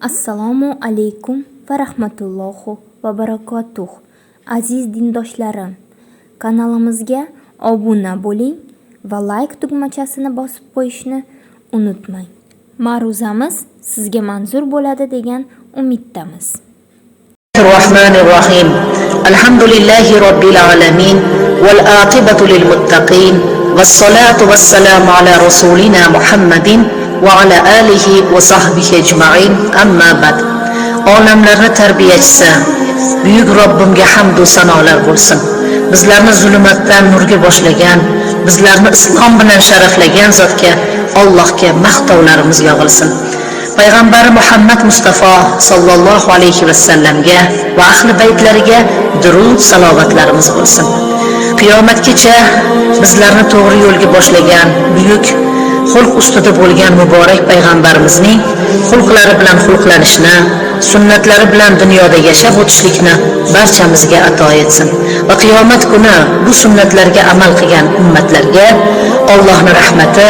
Assalomu alaykum va rahmatullohi va barakatuh. Aziz dindoshlarim, kanalimizga obuna bo'ling va like tugmachasini bosib qo'yishni unutmang. Ma'ruzamiz sizga manzur bo'ladi degan umiddamiz. Bismillahirrahmanirrahim. Alhamdulillahi robbil alamin wal aqibatu lil muttaqin wassalatu wassalamu ala rasulina Muhammadin va ala alihi va sahbihi ajma'in. Amma ba'd. Olamlarni tarbiyachisi buyuk Robbimga hamd va sanolar bo'lsin. Bizlarni zulmatdan nurga boshlagan, bizlarni islom bilan sharaflagan zotga Allohga maqtovlarimiz yog'ilsin. Payg'ambari Muhammad Mustafa sallallohu alayhi va sallamga va ahli baytlariga durud salovatlarimiz bo'lsin. Qiyomatgacha bizlarni to'g'ri yo'lga boshlagan buyuk xulq ustida bo'lgan muborak payg'ambarimizning xulqlari bilan xulqlanishni, sunnatlari bilan dunyoda yashab o'tishlikni barchamizga ato etsin. Va qiyomat kuni bu sunnatlarga amal qilgan ummatlarga Allohning rahmati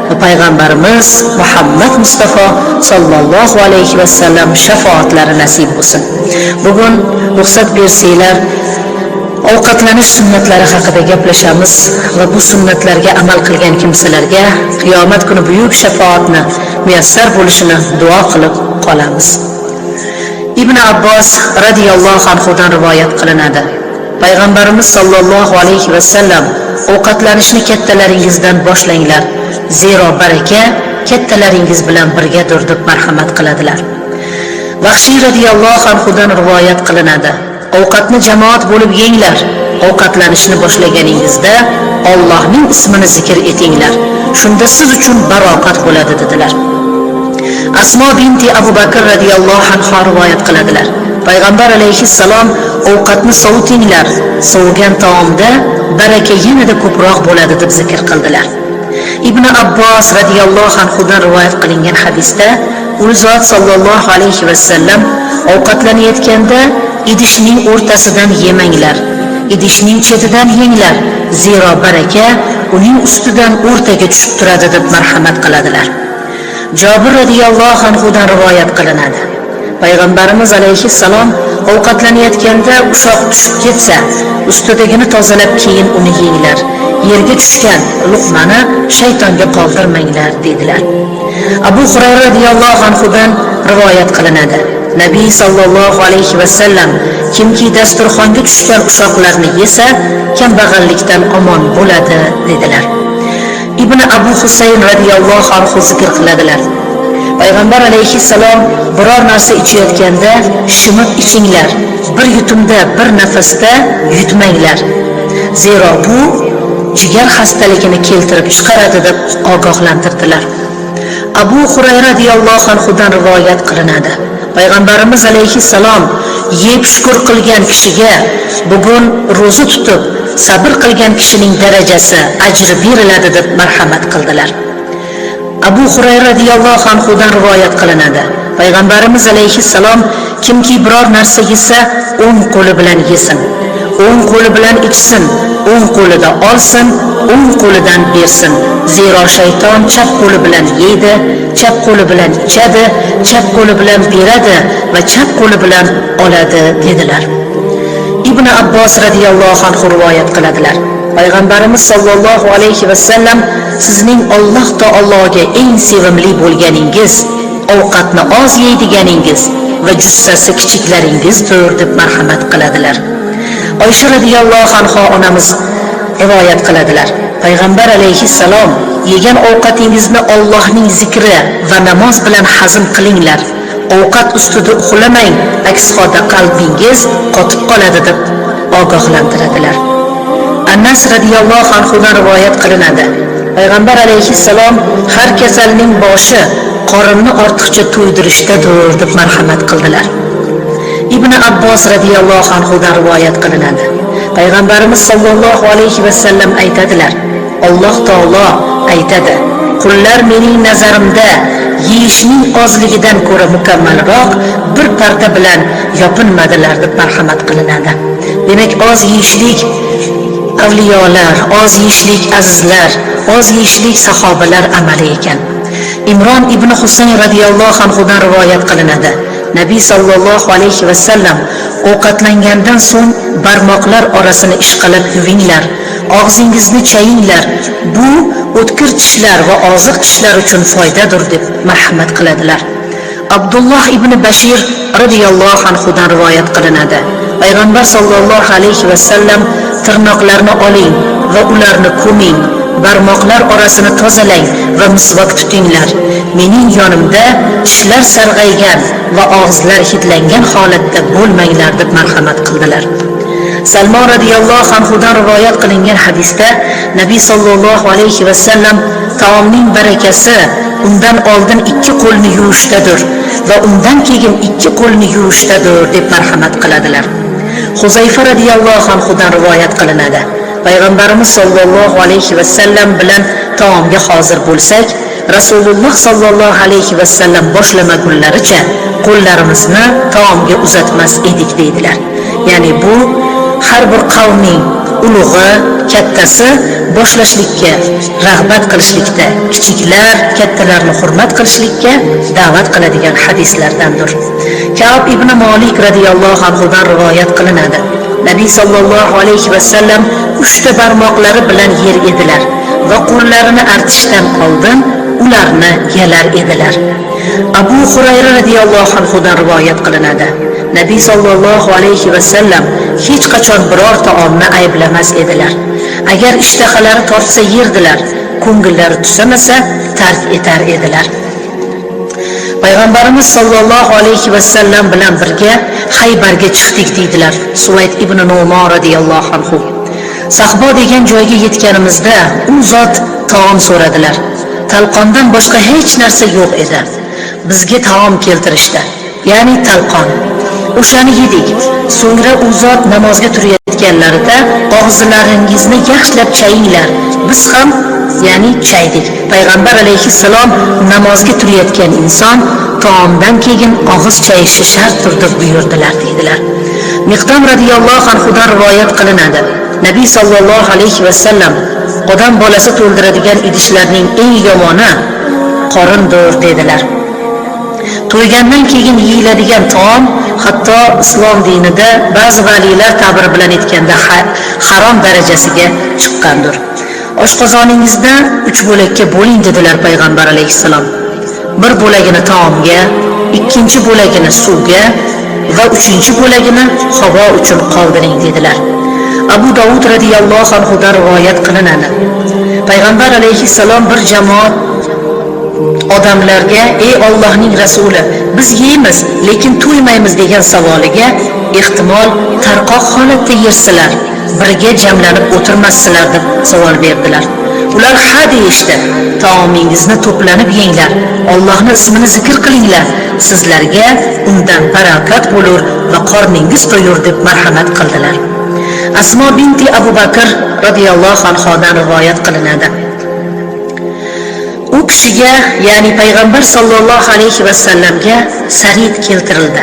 va payg'ambarimiz Muhammad Mustafa sallallohu alayhi va sallam shafaatlari nasib bo'lsin. Bugun ruxsat bersanglar ovqatlanish sunnatlari haqida gaplashamiz va bu sunnatlarga amal qilgan kimsalarga qiyomat kuni buyuk shafoatni muyassar bo'lishini duo qilib qolamiz. Ibn Abbos radhiyallohu anhudan rivoyat qilinadi. Payg'ambarimiz sallallohu alayhi va sallam ovqatlanishni kattalaringizdan boshlanglar, zero baraka kattalaringiz bilan birgadir deb marhamat qiladilar. Vahshiy radhiyallohu anhudan rivoyat qilinadi. Ovqatni jamoat bo'lib yenglar. Ovqatlanishni boshlaganingizda Allohning ismini zikr etinglar. Shunda siz uchun barokat bo'ladi dedilar. Asmo binti Abu Bakr radhiyallohu anha rivoyat qiladilar. Payg'ambar alayhissalom ovqatni sovutinglar, sovigan taomda baraka yanada ko'proq bo'ladi deb zikr qildilar. Ibn Abbos radhiyallohu anhudan rivoyat qilingan hadisda u zot sallallohu alayhi va sallam ovqatlanayotganda idishning o'rtasidan yemanglar, idishning chetidan yenglar, zero baraka uning ustidan o'rtaga tushib turadi deb marhamat qiladilar. Jabir radhiyallohu anhudan rivoyat qilinadi. Payg'ambarimiz alayhissalom ovqatlanayotganda ushoq tushib ketsa, ustidagini tozalab keyin uni yenglar. Yerga tushgan luqmani shaytonga qoldirmanglar dedilar. Abu Hurayra radhiyallohu anhudan rivoyat qilinadi. Nabiy sallallohu alayhi va sallam kimki dasturxonga tushgan ushoqlarni yesa, kambag'allikdan omon bo'ladi dedilar. Ibn Abu Husayn radhiyallohu anhu zikr qiladilar. Payg'ambar alayhissalom biror narsa ichayotganda shimib ichinglar, bir yutumda bir nafasda yutmanglar. Zero bu jigar xastaligini keltirib chiqaradi deb ogohlantirdilar. Abu Hurayra radhiyallohu anhudan rivoyat qilinadi. Payg'ambarimiz alayhissalom yeb shukr qilgan kishiga bugun ro'za tutib sabr qilgan kishining darajasi, ajri beriladi deb marhamat qildilar. Abu Hurayra radhiyallohu anhudan rivoyat qilinadi. Payg'ambarimiz alayhissalom kimki biror narsa yesa, o'ng qo'li bilan yesin, o'ng qo'li bilan ichsin, o'ng qo'lida olsin, o'ng qo'lidan bersin. Zero shayton chap qo'li bilan yeydi, chap qo'li bilan ichadi, chap qo'li bilan beradi va chap qo'li bilan oladi dedilar. Ibn Abbos radhiyallohu anhu rivoyat qiladilar. Payg'ambarimiz sallallohu alayhi va sallam sizning Alloh taologa eng sevimli bo'lganingiz ovqatni oz yeydiganingiz va jussasi kichiklaringizdir deb marhamat qiladilar. Oysha radhiyallohu anha onamiz rivoyat qiladilar. Payg'ambar alayhissalom yegan ovqatingizni Allohning zikri va namoz bilan hazm qilinglar. Ovqat ustida uxlamang, aks holda qalbingiz qotib qoladi deb ogohlantiradilar. Anas radhiyallohu anhudan rivoyat qilinadi. Payg'ambar alayhissalom har kasalning boshi qorinni ortiqcha to'ydirishdadir deb marhamat qildilar. Ibn Abbos radhiyallohu anhudan rivoyat qilinadi. Payg'ambarimiz sallallohu alayhi va sallam aytadilar. Alloh taolo aytadi: "Qullar mening nazarimda yeyishning ozligidan ko'ra mukammalroq bir parda bilan yopinmadilar" deb marhamat qilinadi. Demak, oz yeyishlik avliyolar, oz yeyishlik azizlar, oz yeyishlik sahobalar amali ekan. Imron ibn Husayn radhiyallohu anhudan rivoyat qilinadi. Nabiy sallallohu alayhi vasallam ovqatlangandan so'ng barmoqlar orasini ishqalab yuvinglar, og'zingizni chayinglar. Bu o'tkir tishlar va oziq tishlar uchun foydadir deb marhamat qiladilar. Abdulloh ibn Bashir radhiyallohu anhudan rivoyat qilinadi. Payg'ambar sallallohu alayhi vasallam tirnoqlarni oling va ularni ko'ming, barmoqlar orasini tozalang va misvok tutinglar. Mening yonimda tishlar sarg'aygan va og'izlar hidlangan holatda bo'lmanglar deb marhamat qildilar. Salmon radhiyallohu anhudan rivoyat qilingan hadisda Nabiy sallallohu alayhi vasallam taomning barakasi undan oldin 2 qo'lni yuvishdadir va undan keyin 2 qo'lni yuvishdadir deb marhamat qiladilar. Huzayfa radhiyallohu anhudan rivoyat qilinadi. Payg'ambarimiz sollallohu alayhi vasallam bilan taomga hozir bo'lsak, Rasululloh sollallohu alayhi vasallam boshlamagunlaricha qo'llarimizni taomga uzatmas edik deydilar. Ya'ni bu har bir qavmning ulug'i, kattasi boshlashlikka rag'bat qilishlikda, kichiklar kattalarni hurmat qilishlikka da'vat qiladigan hadislardandir. Ka'b ibn Malik radhiyallohu anhudan rivoyat qilinadi. Nabiy sallallohu alayhi vasallam 3 barmoqlari bilan yer edilar va qo'llarini artishdan oldin ularni yalar edilar. Abu Hurayra radhiyallohu anhudan rivoyat qilinadi. Nabiy sallallohu alayhi vasallam hech qachon biror taomni ayblamas edilar. Agar ishtahalari tortsa yerdilar, ko'ngillari tusamasa tark etar edilar. Payg'ambarimiz sollallohu alayhi vasallam bilan birga Haybarga chiqdik deydilar Suvayd ibn Nu'man radhiyallohu anhu. Sahbo degan joyga yetganimizda u zot taom so'radilar. Talqondan boshqa hech narsa yo'q edi. Bizga taom keltirishdi, ya'ni talqon. O'shani yedik. So'ngra u zot namozga turayotganlarida og'izlaringizni yaxshilab chayinglar. Biz ham ya'ni chaydik. Payg'ambar alayhissalom namozga turayotgan inson taomdan keyin og'iz chayishi shartdir deb buyurdilar deydilar. Miqdam radhiyallohu anhudan rivoyat qilinadi. Nabiy sallallohu alayhi vasallam odam bolasi to'ldiradigan idishlarning eng yomoni qorindir dedilar. To'ygandan keyin yeyiladigan taom hatto islom dinida ba'zi valiylar ta'biri bilan aytganda harom darajasiga chiqqandir. Oshqozoningizda 3 bo'lakka bo'ling dedilar payg'ambar alayhissalom. Bir bo'lagini taomga, ikkinchi bo'lagini suvga va uchinchi bo'lagini havo uchun qoldiring dedilar. Abu Dovud radhiyallohu anhudan rivoyat qilinadi. Payg'ambar alayhissalom bir jamoat odamlarga ey Allohning rasuli, biz yeymiz, lekin to'ymaymiz degan savoliga ehtimol tarqoq holatda yersalar, birga jamlanib o'tirmassizlar deb savol berdilar. Ular ha deyishdi. Taomingizni to'planib yenglar, Allohning ismini zikr qilinglar, sizlarga undan barakat bo'lur va qorningiz to'yur deb marhamat qildilar. Asmo binti Abu Bakr radhiyallohu anhodan rivoyat qilinadi. U kishiga, ya'ni payg'ambar sallallohu alayhi vasallamga sarid keltirildi.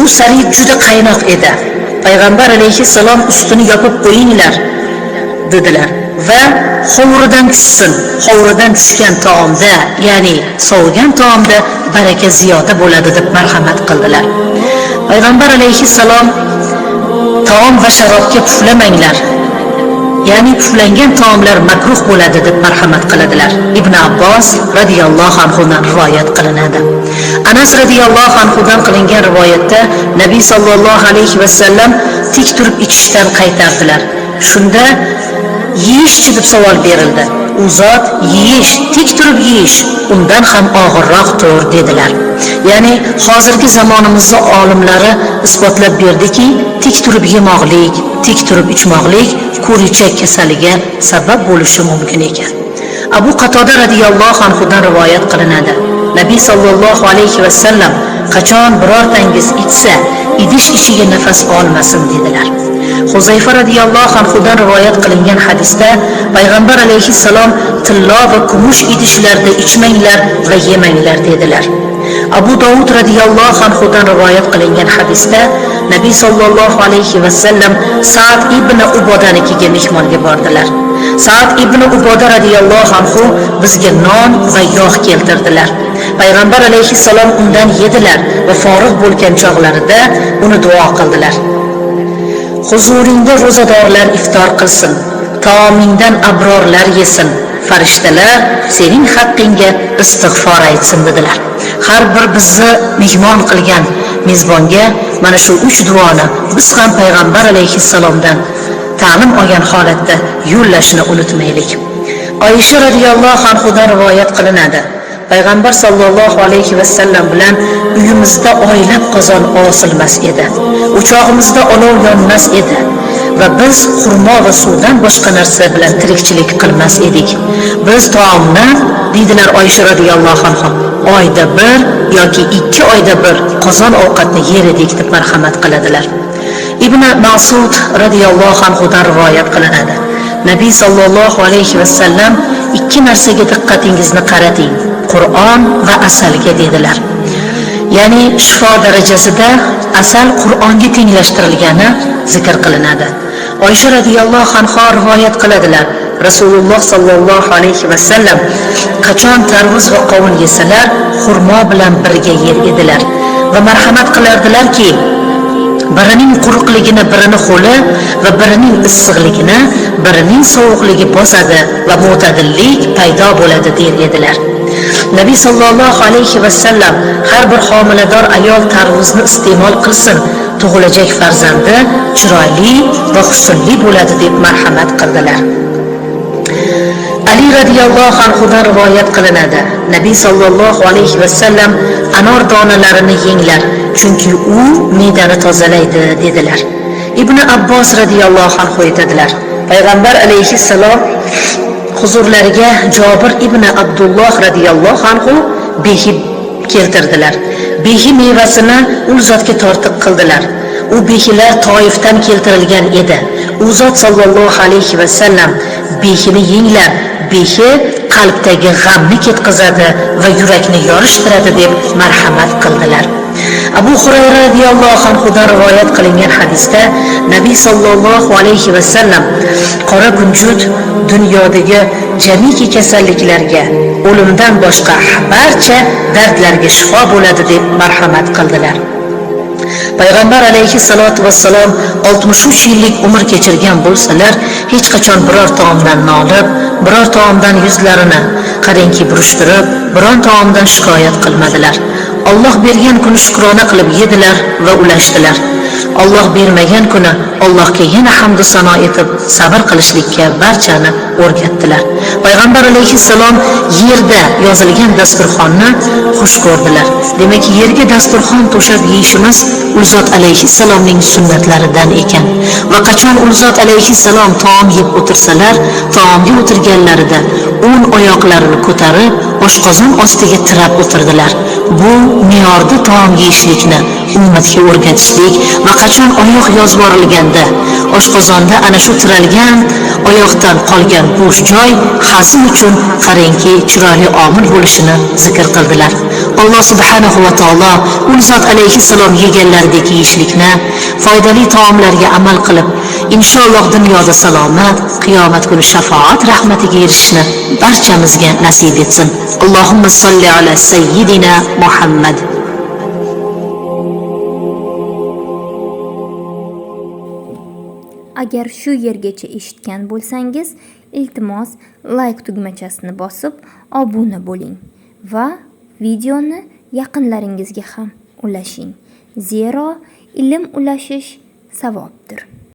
U sarid juda qaynoq edi. Payg'ambar alayhissalom ustini yopib qo'yinglar dedilar va hovuridan tushsin. Hovuridan tushgan taomda, ya'ni sovigan taomda baraka ziyoda bo'ladi deb marhamat qildilar. Payg'ambar alayhissalom taom va sharobga puflamanglar, ya'ni puflangan taomlar makruh bo'ladi deb marhamat qiladilar. Ibn Abbos radhiyallohu anhudan rivoyat qilinadi. Anas radhiyallohu anhudan qilingan rivoyatda Nabiy sallallohu alayhi vasallam tik turib ichishdan qaytardilar. Shunda yeyishchi deb savol berildi. U zot yeyish, tik turib yeyish undan ham og'irroqdir dedilar. Ya'ni hozirgi zamonimizda olimlari isbotlab berdiki, tik turib yemoqlik, tik turib ichmoqlik ko'richak kasaliga sabab bo'lishi mumkin ekan. Abu Qatoda radhiyallohu anhudan rivoyat qilinadi. Nabiy sallallohu alayhi vasallam qachon birortangiz ichsa, idish ichiga nafas olmasin dedilar. Huzayfa radhiyallohu anhudan rivoyat qilingan hadisda payg'ambar alayhissalom tillo va kumush idishlarda ichmanglar va yemanglar dedilar. Abu Dovud radhiyallohu anhudan rivoyat qilingan hadisda Nabiy sallallohu alayhi vasallam Sa'd ibn Ubodanikiga mehmonga bordilar. Sa'd ibn Uboda radhiyallohu anhu bizga non va yog' keltirdilar. Payg'ambar alayhissalom undan yedilar va forig' bo'lgan chog'larida uni duo qildilar. Huzuringda ro'zadorlar iftor qilsin, taomingdan abrorlar yesin, farishtalar sening haqqingga istig'for aytsin dedilar. Har bir bizni mehmon qilgan mezbonga mana shu 3 duoni biz ham payg'ambar alayhissalomdan ta'lim olgan holatda yo'llashni unutmaylik. Oysha radhiyallohu anhudan rivoyat qilinadi. Payg'ambar sallallohu alayhi vasallam bilan uyimizda oylab qozon osilmas edi. O'chog'imizda olov yonmas edi va biz xurmo va suvdan boshqa narsa bilan tirikchilik qilmas edik. Biz taomni, deydilar Oysha radhiyallohu anha, oyda bir yoki 2 oyda bir qozon ovqatni yer edik deb marhamat qiladilar. Ibn Mas'ud radhiyallohu anhudan rivoyat qilinadi. Nabiy sallallohu alayhi vasallam 2 narsaga diqqatingizni qarating: Qur'on va asalga dedilar. Ya'ni shifo darajasida asal Qur'onga tenglashtirilgani zikr qilinadi. Oysha radhiyallohu anha rivoyat qiladilar. Rasululloh sallallohu alayhi vasallam qachon tarvuz va qovun yesalar, xurmo bilan birga yer edilar va marhamat qilardilarki, birining quruqligini birini ho'li va birining issiqligini birining sovuqligi bosadi va mo'tadillik paydo bo'ladi der edilar. Nabiy sallallohu alayhi vasallam har bir homilador ayol tarvuzni iste'mol qilsin, tug'ilajak farzandi chiroyli va husnli bo'ladi deb marhamat qildilar. Ali radhiyallohu anhudan rivoyat qilinadi. Nabiy sallallohu alayhi vasallam anor donalarini yenglar, chunki u me'dani tozalaydi dedilar. Ibn Abbos radhiyallohu anhu aytadilar. Payg'ambar alayhissalom huzurlariga Jobir ibn Abdulloh radhiyallohu anhu behi keltirdilar. Behi mevasini u zotga tortiq qildilar. U behilar Toifdan keltirilgan edi. U zot sallallohu alayhi vasallam behini yenglar, behi qalbdagi g'amni ketkazadi va yurakni yorishtiradi deb marhamat qildilar. Abu Hurayra radhiyallohu anhudan rivoyat qilingan hadisda Nabiy sallallohu alayhi vasallam qora kunjut dunyodagi jamiki kasalliklarga, o'limdan boshqa barcha dardlarga shifo bo'ladi deb marhamat qildilar. Payg'ambar alayhissalatu vassalom 63 yillik umr kechirgan bo'lsalar, hech qachon biror taomdan nolib, biror taomdan yuzlarini qarangki burishtirib, biror taomdan shikoyat qilmadilar. Alloh bergan kuni shukrona qilib yedilar va ulashdilar. Alloh bermagan kuni Allohga yana hamd va sano etib sabr qilishlikka barchani o'rgatdilar. Payg'ambar alayhissalom yerda yozilgan dasturxonni xush ko'rdilar. Demak, yerga dasturxon to'shab yeyishimiz Ulzot alayhissalomning sunnatlaridan ekan. Va qachon Ulzot alayhissalom taom yeb o'tirsalar, taomga o'tirganlarida o'ng oyoqlarini ko'tarib, oshqozon ostiga tirab o'tirdilar. Bu me'yorda taom yeyishlikni ummatga o'rgatishlik va qachon oyoq yozib yuborilganda oshqozonda ana shu tiralgan oyoqdan qolgan bo'sh joy hazm uchun qarangki chiroyli omil bo'lishini zikr qildilar. Alloh subhanahu va taolo Ulzot alayhissalom yeganlaridek yeyishlikni, foydali taomlarga amal qilib, inshaalloh dunyoda salomat, qiyomat kuni shafaat rahmatiga erishishni barchamizga nasib etsin. Allohumma solli ala sayyidina Muhammad. Agar shu yergacha eshitgan bo'lsangiz, iltimos like tugmachasini bosib obuna bo'ling va videoni yaqinlaringizga ham ulashing. Zero ilm ulashish savobdir.